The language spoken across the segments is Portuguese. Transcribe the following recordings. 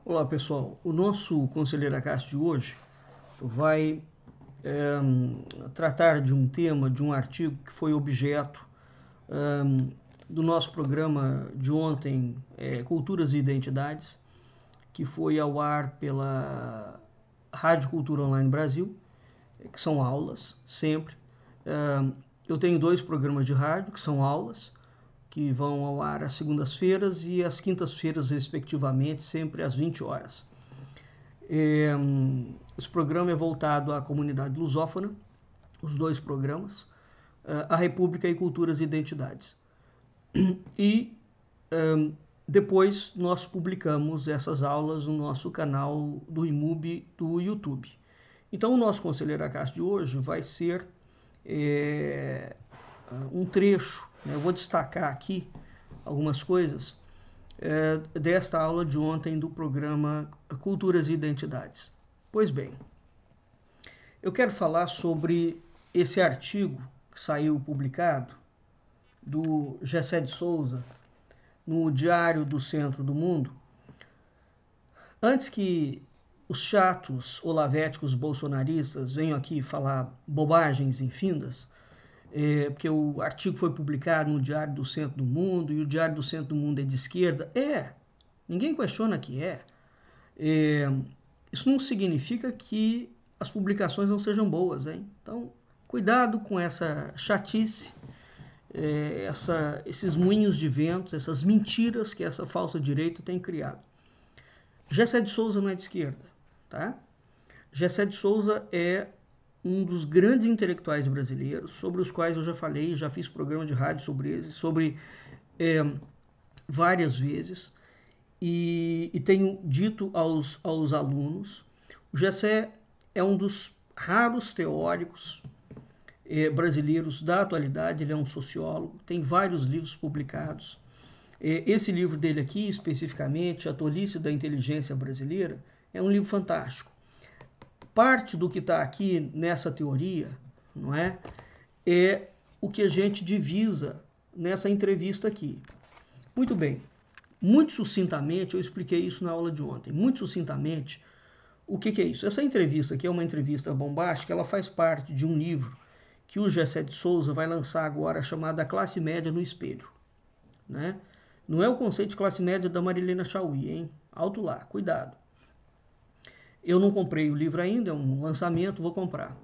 Olá pessoal, o nosso Conselheiro Acácio de hoje vai tratar de um tema, de um artigo que foi objeto do nosso programa de ontem, Culturas e Identidades, que foi ao ar pela Rádio Cultura Online Brasil, que são aulas, sempre. Eu tenho 2 programas de rádio, que são aulas, que vão ao ar às segundas-feiras e às quintas-feiras, respectivamente, sempre às 20 horas. Esse programa é voltado à comunidade lusófona, os 2 programas, a República e Culturas e Identidades. E depois nós publicamos essas aulas no nosso canal do IMUB do YouTube. Então o nosso Conselheiro Acácio de hoje vai ser um trecho, né? Eu vou destacar aqui algumas coisas desta aula de ontem do programa Culturas e Identidades. Pois bem, eu quero falar sobre esse artigo que saiu publicado do Gessé de Souza no Diário do Centro do Mundo. Antes que os chatos olavéticos bolsonaristas venham aqui falar bobagens infindas, porque o artigo foi publicado no Diário do Centro do Mundo e o Diário do Centro do Mundo é de esquerda. Ninguém questiona que isso não significa que as publicações não sejam boas, hein? Então, cuidado com essa chatice, esses moinhos de vento, essas mentiras que essa falsa direita tem criado. Gessé de Souza não é de esquerda, tá? Gessé de Souza é um dos grandes intelectuais brasileiros, sobre os quais eu já falei, já fiz programa de rádio sobre ele, várias vezes, e tenho dito aos alunos, o Gessé é um dos raros teóricos brasileiros da atualidade, ele é um sociólogo, tem vários livros publicados. Esse livro dele aqui, especificamente, A Tolice da Inteligência Brasileira, é um livro fantástico. Parte do que está aqui nessa teoria, não é o que a gente divisa nessa entrevista aqui. Muito bem, muito sucintamente, eu expliquei isso na aula de ontem, muito sucintamente, o que é isso? Essa entrevista aqui é uma entrevista bombástica, ela faz parte de um livro que o Gessé de Souza vai lançar agora, chamado A Classe Média no Espelho, né? Não é o conceito de classe média da Marilena Chaui, hein? Alto lá, cuidado. Eu não comprei o livro ainda, é um lançamento, vou comprar.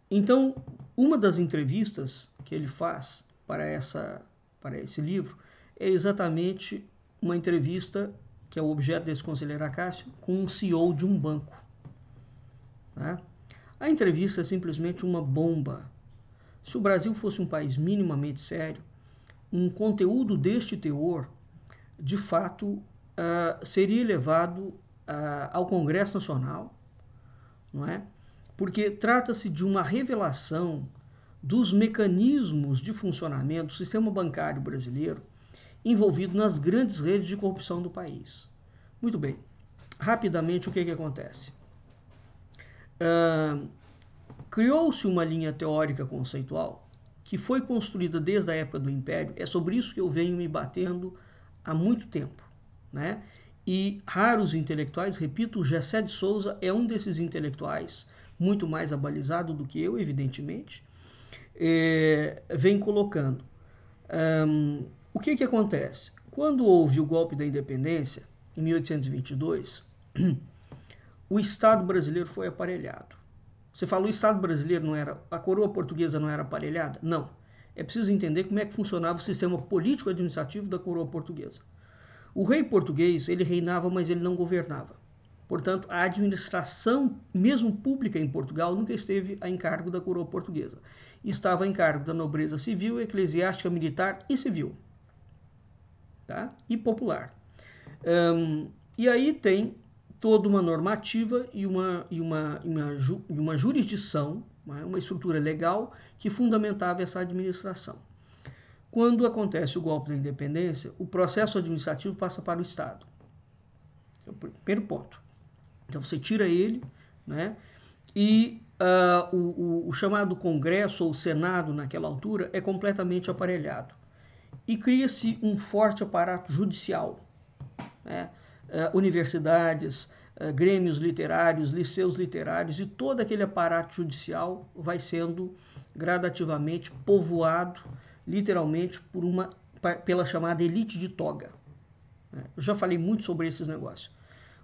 Então, uma das entrevistas que ele faz para esse livro é exatamente uma entrevista, que é o objeto desse Conselheiro Acácio, com um CEO de um banco. Tá? A entrevista é simplesmente uma bomba. Se o Brasil fosse um país minimamente sério, um conteúdo deste teor, de fato, seria levado ao Congresso Nacional, não é? Porque trata-se de uma revelação dos mecanismos de funcionamento do sistema bancário brasileiro envolvido nas grandes redes de corrupção do país. Muito bem, rapidamente o que acontece? Criou-se uma linha teórica conceitual que foi construída desde a época do Império, é sobre isso que eu venho me batendo há muito tempo, né? E raros intelectuais, repito, o Gessé de Souza é um desses intelectuais, muito mais abalizado do que eu, evidentemente, vem colocando. O que acontece? Quando houve o golpe da independência, em 1822, o Estado brasileiro foi aparelhado. Você fala, o Estado brasileiro não era, a coroa portuguesa não era aparelhada? Não. É preciso entender como é que funcionava o sistema político-administrativo da coroa portuguesa. O rei português, ele reinava, mas ele não governava. Portanto, a administração, mesmo pública em Portugal, nunca esteve a encargo da coroa portuguesa. Estava a encargo da nobreza civil, eclesiástica, militar e civil. Tá? E popular. E aí tem toda uma normativa e uma jurisdição, uma estrutura legal que fundamentava essa administração. Quando acontece o golpe da independência, o processo administrativo passa para o Estado. É o primeiro ponto. Então você tira ele, né? E o chamado Congresso ou Senado naquela altura é completamente aparelhado. E cria-se um forte aparato judicial, né? universidades, grêmios literários, liceus literários, e todo aquele aparato judicial vai sendo gradativamente povoado, literalmente, pela chamada elite de toga. Eu já falei muito sobre esses negócios.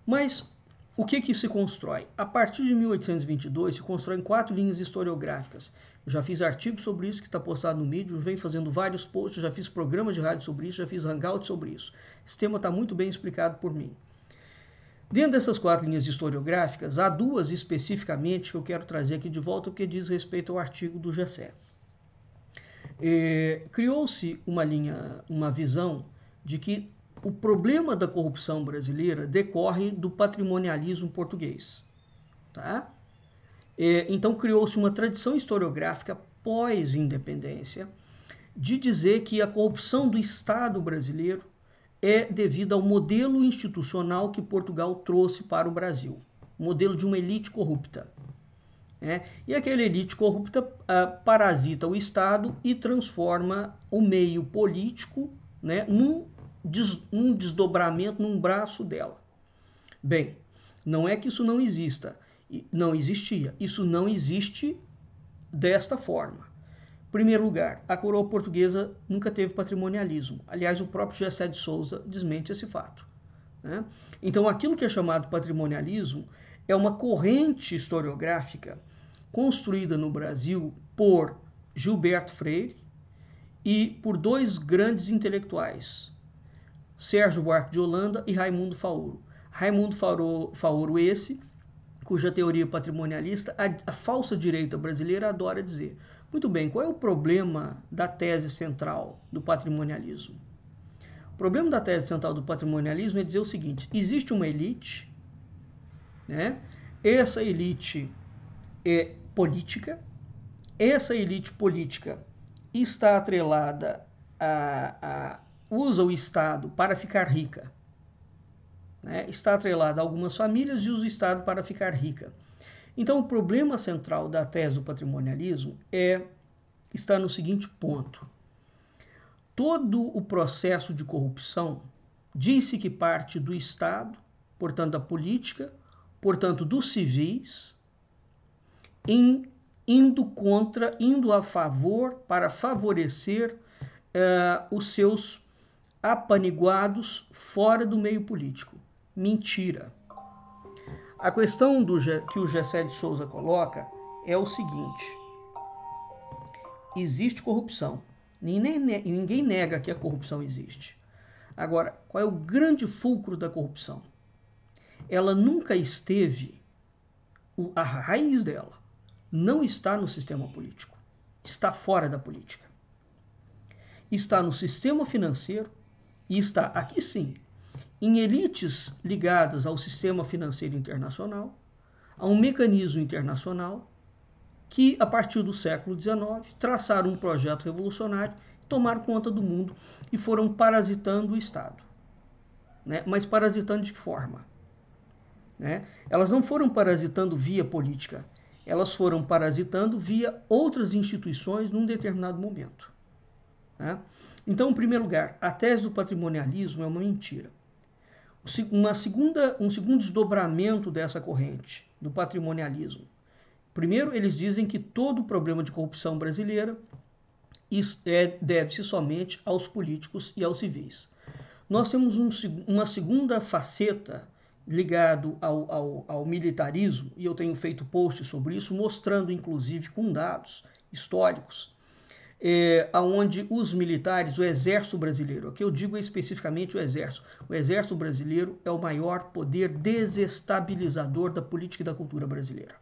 Mas o que se constrói? A partir de 1822 se constroem 4 linhas historiográficas. Eu já fiz artigo sobre isso, que está postado no Medium, venho fazendo vários posts, já fiz programas de rádio sobre isso, já fiz hangout sobre isso. Esse tema está muito bem explicado por mim. Dentro dessas 4 linhas historiográficas, há 2 especificamente que eu quero trazer aqui de volta, porque diz respeito ao artigo do GESÉ. Criou-se uma visão de que o problema da corrupção brasileira decorre do patrimonialismo português. Tá? Então criou-se uma tradição historiográfica pós-independência de dizer que a corrupção do Estado brasileiro é devida ao modelo institucional que Portugal trouxe para o Brasil. O modelo de uma elite corrupta. E aquela elite corrupta parasita o Estado e transforma o meio político, num desdobramento, num braço dela. Bem, não é que isso não exista, não existia, isso não existe desta forma. Em primeiro lugar, a coroa portuguesa nunca teve patrimonialismo. Aliás, o próprio Gessé de Souza desmente esse fato. Então, aquilo que é chamado patrimonialismo é uma corrente historiográfica construída no Brasil por Gilberto Freire e por 2 grandes intelectuais, Sérgio Buarque de Holanda e Raimundo Faoro. Raimundo Faoro esse, cuja teoria patrimonialista a falsa direita brasileira adora dizer. Muito bem, qual é o problema da tese central do patrimonialismo? O problema da tese central do patrimonialismo é dizer o seguinte: existe uma elite, essa elite é política, essa elite política está atrelada usa o Estado para ficar rica, está atrelada a algumas famílias e usa o Estado para ficar rica. Então, o problema central da tese do patrimonialismo está no seguinte ponto. Todo o processo de corrupção diz-se que parte do Estado, portanto da política, portanto dos civis, indo a favor, para favorecer os seus apaniguados fora do meio político. Mentira. A questão que o Gessé de Souza coloca é o seguinte: existe corrupção. Ninguém nega que a corrupção existe. Agora, qual é o grande fulcro da corrupção? Ela nunca esteve, a raiz dela não está no sistema político, está fora da política. Está no sistema financeiro e está, aqui sim, em elites ligadas ao sistema financeiro internacional, a um mecanismo internacional que, a partir do século XIX, traçaram um projeto revolucionário, tomaram conta do mundo e foram parasitando o Estado. Mas parasitando de que forma? Elas não foram parasitando via política, elas foram parasitando via outras instituições num determinado momento. Então, em primeiro lugar, a tese do patrimonialismo é uma mentira. Um segundo desdobramento dessa corrente, do patrimonialismo. Primeiro, eles dizem que todo o problema de corrupção brasileira deve-se somente aos políticos e aos civis. Nós temos uma segunda faceta ligado ao militarismo, e eu tenho feito posts sobre isso, mostrando inclusive com dados históricos, onde os militares, o exército brasileiro, aqui eu digo especificamente o exército brasileiro é o maior poder desestabilizador da política e da cultura brasileira.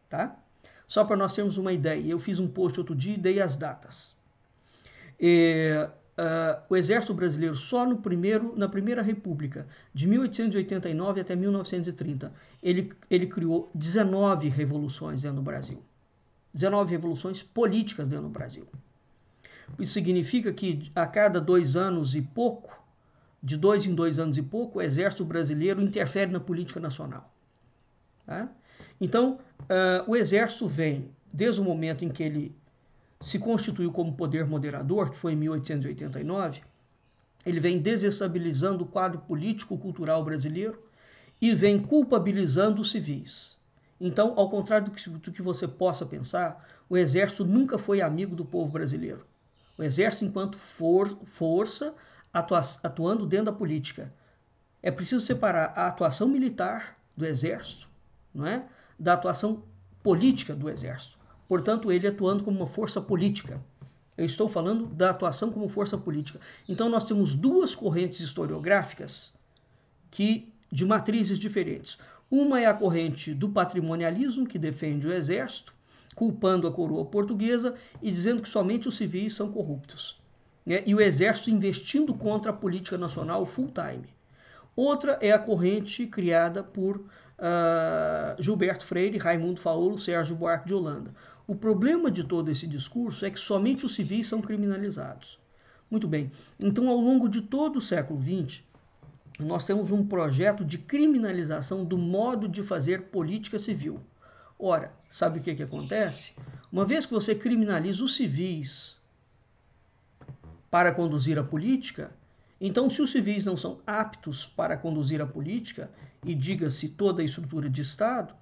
Tá? Só para nós termos uma ideia, eu fiz um post outro dia e dei as datas. O exército brasileiro, só na Primeira República, de 1889 até 1930, ele criou 19 revoluções dentro do Brasil. 19 revoluções políticas dentro do Brasil. Isso significa que a cada 2 anos e pouco, de 2 em 2 anos e pouco, o exército brasileiro interfere na política nacional. Tá? Então, o exército vem, desde o momento em que ele se constituiu como poder moderador, que foi em 1889, ele vem desestabilizando o quadro político-cultural brasileiro e vem culpabilizando os civis. Então, ao contrário do que você possa pensar, o Exército nunca foi amigo do povo brasileiro. O Exército, enquanto força atuando dentro da política. É preciso separar a atuação militar do Exército, não é, da atuação política do Exército. Portanto, ele atuando como uma força política. Eu estou falando da atuação como força política. Então, nós temos duas correntes historiográficas de matrizes diferentes. Uma é a corrente do patrimonialismo, que defende o Exército, culpando a coroa portuguesa e dizendo que somente os civis são corruptos, né? E o Exército investindo contra a política nacional full time. Outra é a corrente criada por Gilberto Freire, Raimundo Faolo, Sérgio Buarque de Holanda. O problema de todo esse discurso é que somente os civis são criminalizados. Muito bem, então ao longo de todo o século XX, nós temos um projeto de criminalização do modo de fazer política civil. Ora, sabe o que acontece? Uma vez que você criminaliza os civis para conduzir a política, então se os civis não são aptos para conduzir a política, e diga-se toda a estrutura de Estado,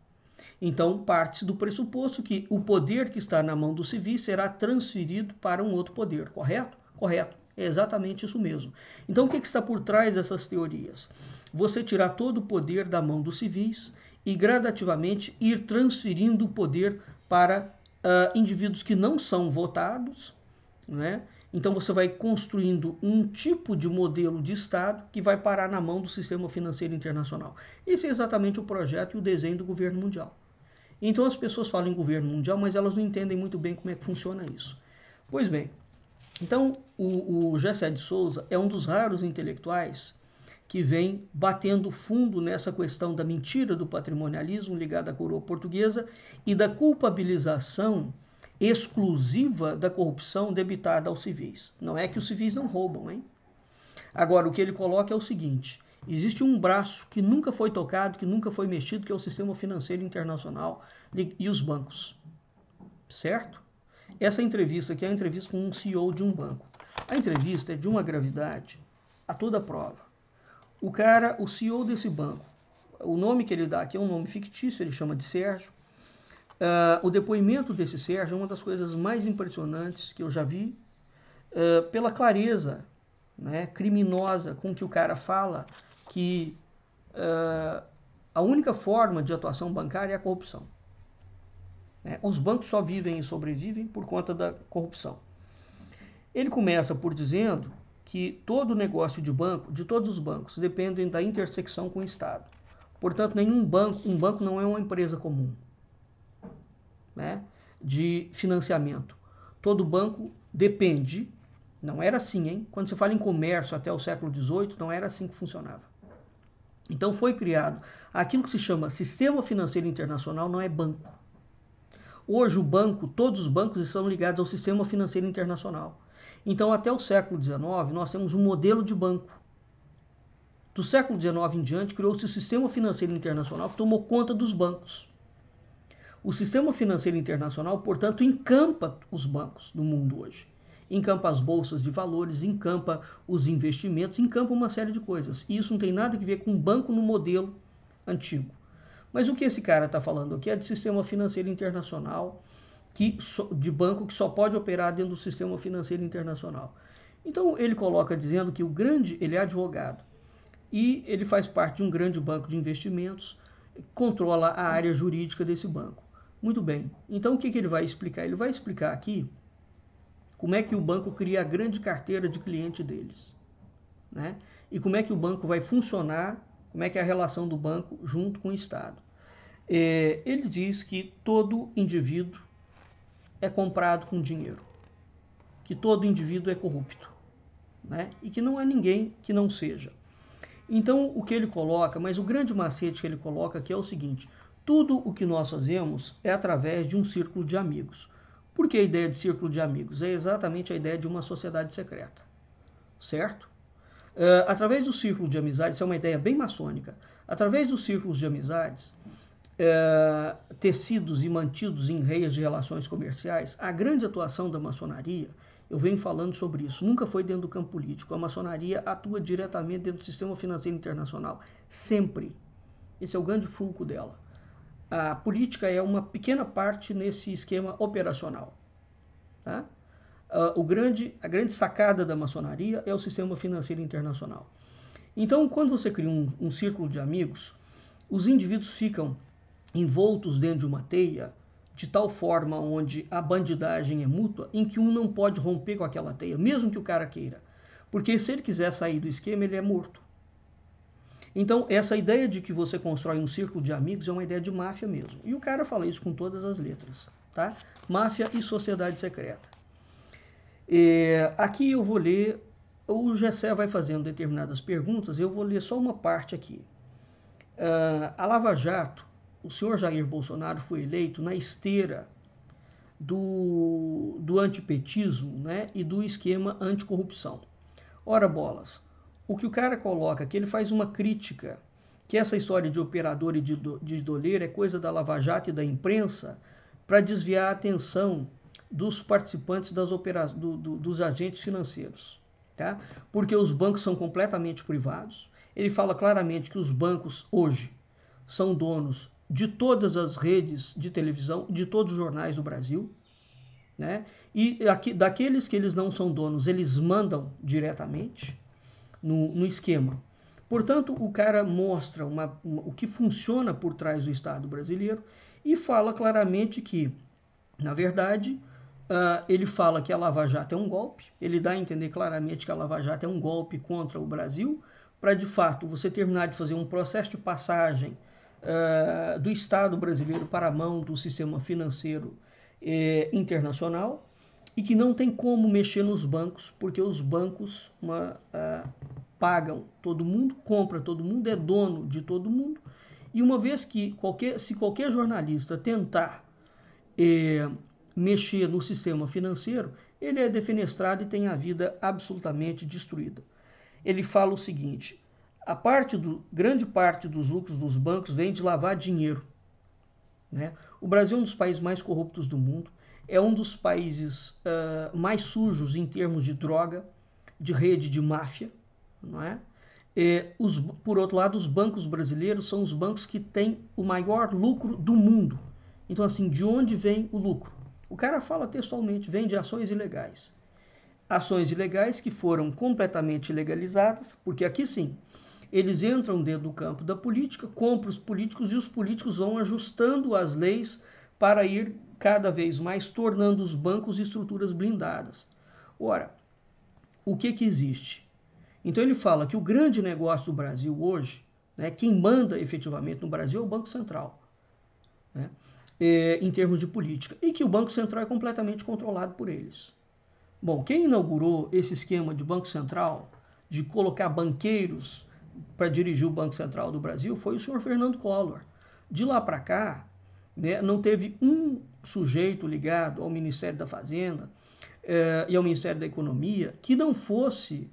então parte-se do pressuposto que o poder que está na mão dos civis será transferido para um outro poder, correto? Correto. É exatamente isso mesmo. Então, o que está por trás dessas teorias? Você tirar todo o poder da mão dos civis e gradativamente ir transferindo o poder para indivíduos que não são votados, né? Então, você vai construindo um tipo de modelo de Estado que vai parar na mão do sistema financeiro internacional. Esse é exatamente o projeto e o desenho do governo mundial. Então, as pessoas falam em governo mundial, mas elas não entendem muito bem como é que funciona isso. Pois bem, então, o Gessé de Souza é um dos raros intelectuais que vem batendo fundo nessa questão da mentira do patrimonialismo ligado à coroa portuguesa e da culpabilização exclusiva da corrupção debitada aos civis. Não é que os civis não roubam, hein? Agora, o que ele coloca é o seguinte: existe um braço que nunca foi tocado, que nunca foi mexido, que é o sistema financeiro internacional e os bancos. Certo? Essa entrevista aqui é uma entrevista com um CEO de um banco. A entrevista é de uma gravidade a toda prova. O CEO desse banco, o nome que ele dá aqui é um nome fictício, ele chama de Sérgio. O depoimento desse Sérgio é uma das coisas mais impressionantes que eu já vi, pela clareza, né, criminosa com que o cara fala que a única forma de atuação bancária é a corrupção. Os bancos só vivem e sobrevivem por conta da corrupção. Ele começa por dizendo que todo negócio de banco, de todos os bancos, dependem da intersecção com o Estado. Portanto, um banco não é uma empresa comum, né, de financiamento. Todo banco depende, não era assim, hein? Quando você fala em comércio até o século XVIII, não era assim que funcionava. Então foi criado aquilo que se chama Sistema Financeiro Internacional, não é banco. Hoje todos os bancos estão ligados ao sistema financeiro internacional. Então, até o século XIX, nós temos um modelo de banco. Do século XIX em diante, criou-se o sistema financeiro internacional que tomou conta dos bancos. O sistema financeiro internacional, portanto, encampa os bancos do mundo hoje. Encampa as bolsas de valores, encampa os investimentos, encampa uma série de coisas. E isso não tem nada a ver com banco no modelo antigo. Mas o que esse cara está falando aqui é de sistema financeiro internacional, de banco que só pode operar dentro do sistema financeiro internacional. Então ele coloca dizendo que ele é advogado e ele faz parte de um grande banco de investimentos, controla a área jurídica desse banco. Muito bem, então o que ele vai explicar? Ele vai explicar aqui como é que o banco cria a grande carteira de cliente deles, né? E como é que o banco vai funcionar, como é que é a relação do banco junto com o Estado. Ele diz que todo indivíduo é comprado com dinheiro, que todo indivíduo é corrupto, né? E que não há ninguém que não seja. Então, o que ele coloca, mas o grande macete que ele coloca aqui é o seguinte: tudo o que nós fazemos é através de um círculo de amigos. Por que a ideia de círculo de amigos? É exatamente a ideia de uma sociedade secreta, certo? Através do círculo de amizades, isso é uma ideia bem maçônica, através dos círculos de amizades, tecidos e mantidos em reias de relações comerciais, a grande atuação da maçonaria, Eu venho falando sobre isso. Nunca foi dentro do campo político. A maçonaria atua diretamente dentro do sistema financeiro internacional. Sempre. Esse é o grande fulcro dela. A política é uma pequena parte nesse esquema operacional. Tá? A grande sacada da maçonaria é o sistema financeiro internacional. Então, quando você cria um círculo de amigos, os indivíduos ficam envoltos dentro de uma teia de tal forma onde a bandidagem é mútua, em que um não pode romper com aquela teia, mesmo que o cara queira. Porque se ele quiser sair do esquema, ele é morto. Então, essa ideia de que você constrói um círculo de amigos é uma ideia de máfia mesmo. E o cara fala isso com todas as letras, tá? Máfia e sociedade secreta. Aqui eu vou ler, o Gessé vai fazendo determinadas perguntas, eu vou ler só uma parte aqui. A Lava Jato, o senhor Jair Bolsonaro foi eleito na esteira do antipetismo, né, e do esquema anticorrupção. Ora bolas, o que o cara coloca, que ele faz uma crítica, que essa história de operador e de doleiro é coisa da Lava Jato e da imprensa para desviar a atenção dos participantes dos agentes financeiros. Tá? Porque os bancos são completamente privados. Ele fala claramente que os bancos hoje são donos de todas as redes de televisão, de todos os jornais do Brasil, né? E daqueles que eles não são donos, eles mandam diretamente no esquema. Portanto, o cara mostra o que funciona por trás do Estado brasileiro e fala claramente que, na verdade, ele fala que a Lava Jato é um golpe, ele dá a entender claramente que a Lava Jato é um golpe contra o Brasil, para de fato você terminar de fazer um processo de passagem do Estado brasileiro para a mão do sistema financeiro internacional, e que não tem como mexer nos bancos, porque os bancos pagam todo mundo, compra todo mundo, é dono de todo mundo, e uma vez que se qualquer jornalista tentar mexer no sistema financeiro, ele é defenestrado e tem a vida absolutamente destruída. Ele fala o seguinte: grande parte dos lucros dos bancos vem de lavar dinheiro. Né? O Brasil é um dos países mais corruptos do mundo, é um dos países mais sujos em termos de droga, de rede de máfia. Não é? Por outro lado, os bancos brasileiros são os bancos que têm o maior lucro do mundo. Então, assim, de onde vem o lucro? O cara fala textualmente, vem de ações ilegais. Ações ilegais que foram completamente legalizadas, porque aqui sim, eles entram dentro do campo da política, compram os políticos e os políticos vão ajustando as leis para ir cada vez mais tornando os bancos estruturas blindadas. Ora, o que existe? Então ele fala que o grande negócio do Brasil hoje, né, quem manda efetivamente no Brasil é o Banco Central, né, em termos de política, e que o Banco Central é completamente controlado por eles. Bom, quem inaugurou esse esquema de Banco Central, de colocar banqueiros para dirigir o Banco Central do Brasil, foi o senhor Fernando Collor. De lá para cá, né, não teve um sujeito ligado ao Ministério da Fazenda e ao Ministério da Economia que não fosse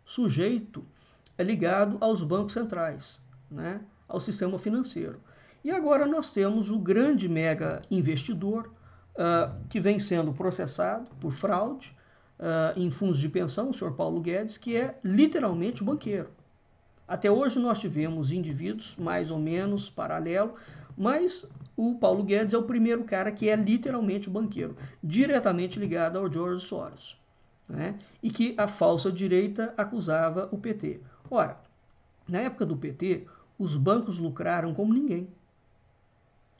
sujeito ligado aos bancos centrais, né, ao sistema financeiro. E agora nós temos o grande mega investidor que vem sendo processado por fraude em fundos de pensão, o senhor Paulo Guedes, que é literalmente banqueiro. Até hoje nós tivemos indivíduos mais ou menos paralelo, mas o Paulo Guedes é o primeiro cara que é literalmente banqueiro, diretamente ligado ao George Soros, né? E que a falsa direita acusava o PT. Ora, na época do PT, os bancos lucraram como ninguém.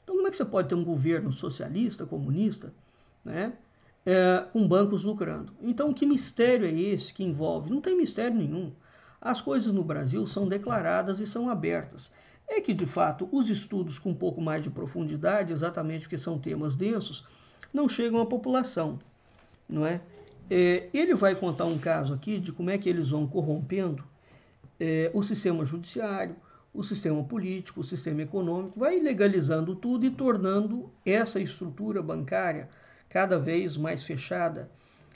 Então como é que você pode ter um governo socialista, comunista, né, com bancos lucrando? Então que mistério é esse que envolve? Não tem mistério nenhum. As coisas no Brasil são declaradas e são abertas. É que, de fato, os estudos com um pouco mais de profundidade, exatamente porque são temas densos, não chegam à população, não é? Ele vai contar um caso aqui de como é que eles vão corrompendo o sistema judiciário, o sistema político, o sistema econômico, vai legalizando tudo e tornando essa estrutura bancária cada vez mais fechada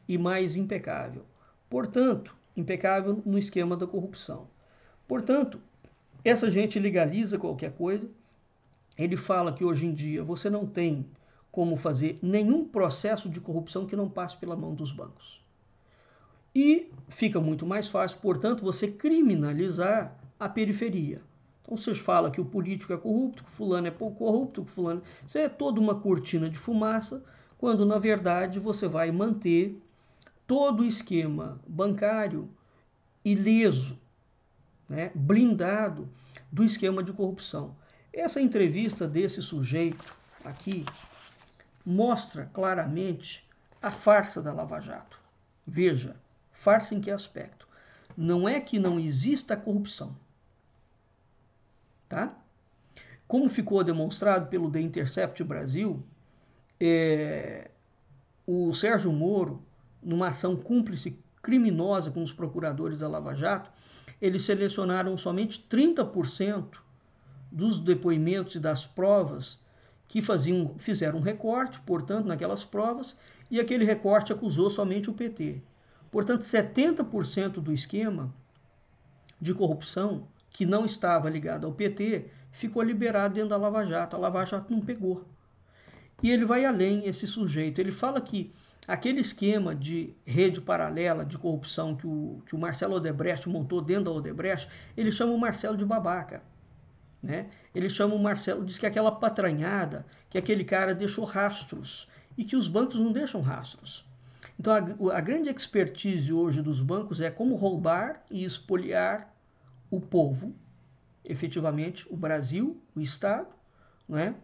e mais impecável. Portanto, impecável no esquema da corrupção. Portanto, essa gente legaliza qualquer coisa. Ele fala que hoje em dia você não tem como fazer nenhum processo de corrupção que não passe pela mão dos bancos. E fica muito mais fácil, portanto, você criminalizar a periferia. Então você fala que o político é corrupto, que o fulano é pouco corrupto, que o fulano... Isso é toda uma cortina de fumaça, quando na verdade você vai manter todo o esquema bancário ileso, né, blindado do esquema de corrupção. Essa entrevista desse sujeito aqui mostra claramente a farsa da Lava Jato. Veja, farsa em que aspecto? Não é que não exista corrupção, tá? Como ficou demonstrado pelo The Intercept Brasil, o Sérgio Moro, numa ação cúmplice criminosa com os procuradores da Lava Jato, eles selecionaram somente 30% dos depoimentos e das provas que fizeram um recorte, portanto, naquelas provas, e aquele recorte acusou somente o PT. Portanto, 70% do esquema de corrupção que não estava ligado ao PT ficou liberado dentro da Lava Jato. A Lava Jato não pegou. E ele vai além, esse sujeito. Ele fala que aquele esquema de rede paralela de corrupção que o Marcelo Odebrecht montou dentro da Odebrecht, ele chama o Marcelo de babaca. Né? Ele chama o Marcelo, diz que aquela patranhada, que aquele cara deixou rastros, e que os bancos não deixam rastros. Então a grande expertise hoje dos bancos é como roubar e espoliar o povo, efetivamente o Brasil, o Estado, né?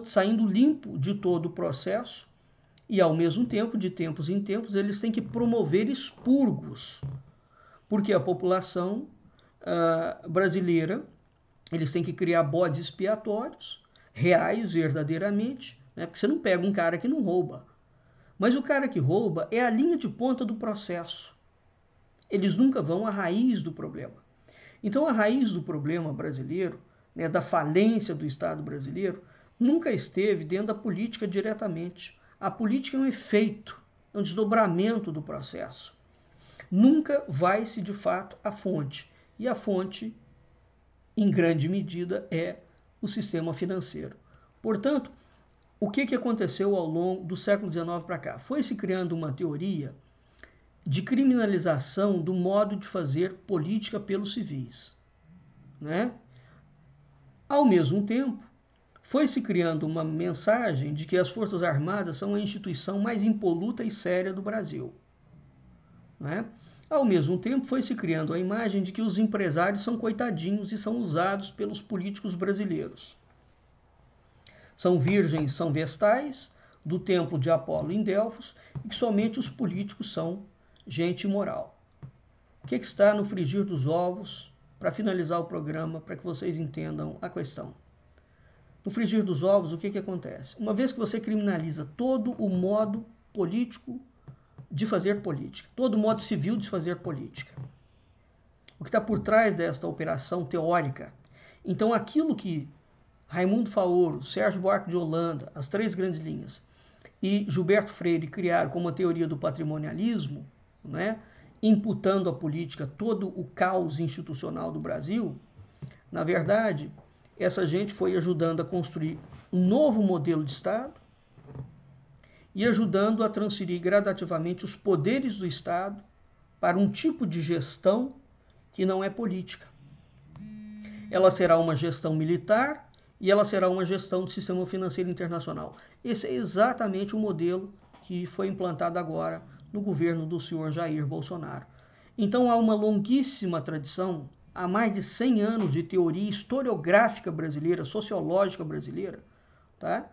Saindo limpo de todo o processo, e ao mesmo tempo, de tempos em tempos, eles têm que promover expurgos, porque a população brasileira, eles têm que criar bodes expiatórios, reais verdadeiramente, né? Porque você não pega um cara que não rouba. Mas o cara que rouba é a linha de ponta do processo. Eles nunca vão à raiz do problema. Então a raiz do problema brasileiro, né, da falência do Estado brasileiro, nunca esteve dentro da política diretamente. A política é um efeito, é um desdobramento do processo. Nunca vai-se de fato à fonte. E a fonte, em grande medida, é o sistema financeiro. Portanto, o que aconteceu ao longo do século XIX para cá? Foi se criando uma teoria de criminalização do modo de fazer política pelos civis, né? Ao mesmo tempo, foi se criando uma mensagem de que as Forças Armadas são a instituição mais impoluta e séria do Brasil, né? Ao mesmo tempo, foi se criando a imagem de que os empresários são coitadinhos e são usados pelos políticos brasileiros. São virgens, são vestais do templo de Apolo em Delfos, e que somente os políticos são gente imoral. O que está no frigir dos ovos, para finalizar o programa, para que vocês entendam a questão? No frigir dos ovos, o que acontece? Uma vez que você criminaliza todo o modo político de fazer política, todo o modo civil de fazer política, o que está por trás desta operação teórica, então aquilo que Raimundo Faoro, Sérgio Buarque de Holanda, as três grandes linhas, e Gilberto Freire criaram como a teoria do patrimonialismo, né, imputando à política todo o caos institucional do Brasil, na verdade, essa gente foi ajudando a construir um novo modelo de Estado e ajudando a transferir gradativamente os poderes do Estado para um tipo de gestão que não é política. Ela será uma gestão militar e ela será uma gestão do sistema financeiro internacional. Esse é exatamente o modelo que foi implantado agora no governo do senhor Jair Bolsonaro. Então há uma longuíssima tradição, há mais de 100 anos de teoria historiográfica brasileira, sociológica brasileira, tá?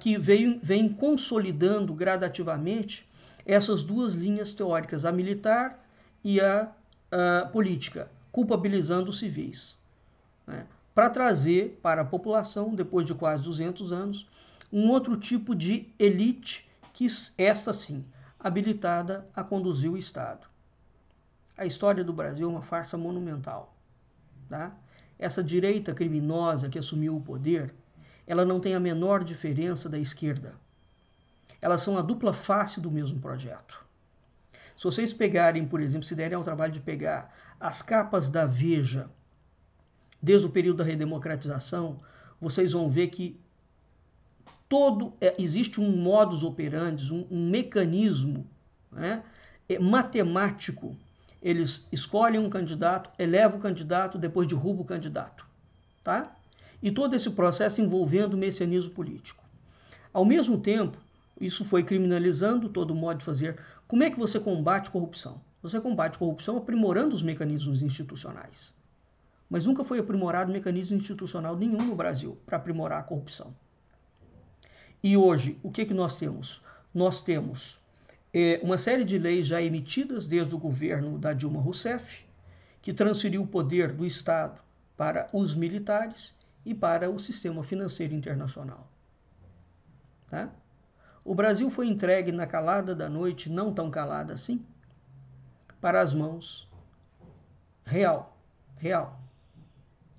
Que vem consolidando gradativamente essas duas linhas teóricas, a militar e a política, culpabilizando os civis, né? Para trazer para a população, depois de quase 200 anos, um outro tipo de elite que, essa sim, habilitada a conduzir o Estado. A história do Brasil é uma farsa monumental, tá? Essa direita criminosa que assumiu o poder, ela não tem a menor diferença da esquerda. Elas são a dupla face do mesmo projeto. Se vocês pegarem, por exemplo, se derem ao trabalho de pegar as capas da Veja, desde o período da redemocratização, vocês vão ver que existe um modus operandi, um mecanismo, né, matemático. Eles escolhem um candidato, elevam o candidato, depois derrubam o candidato. Tá? E todo esse processo envolvendo o messianismo político. Ao mesmo tempo, isso foi criminalizando todo modo de fazer. Como é que você combate corrupção? Você combate corrupção aprimorando os mecanismos institucionais. Mas nunca foi aprimorado mecanismo institucional nenhum no Brasil para aprimorar a corrupção. E hoje, o que nós temos? Nós temos uma série de leis já emitidas desde o governo da Dilma Rousseff, que transferiu o poder do Estado para os militares e para o sistema financeiro internacional. Tá? O Brasil foi entregue na calada da noite, não tão calada assim, para as mãos real,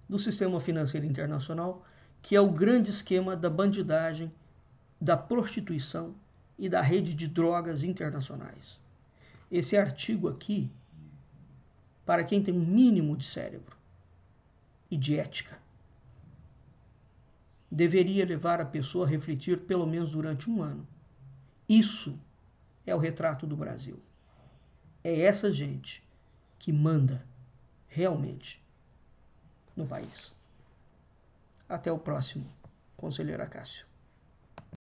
do sistema financeiro internacional, que é o grande esquema da bandidagem, da prostituição e da rede de drogas internacionais. Esse artigo aqui, para quem tem um mínimo de cérebro e de ética, deveria levar a pessoa a refletir pelo menos durante um ano. Isso é o retrato do Brasil. É essa gente que manda realmente no país. Até o próximo, Conselheiro Acácio.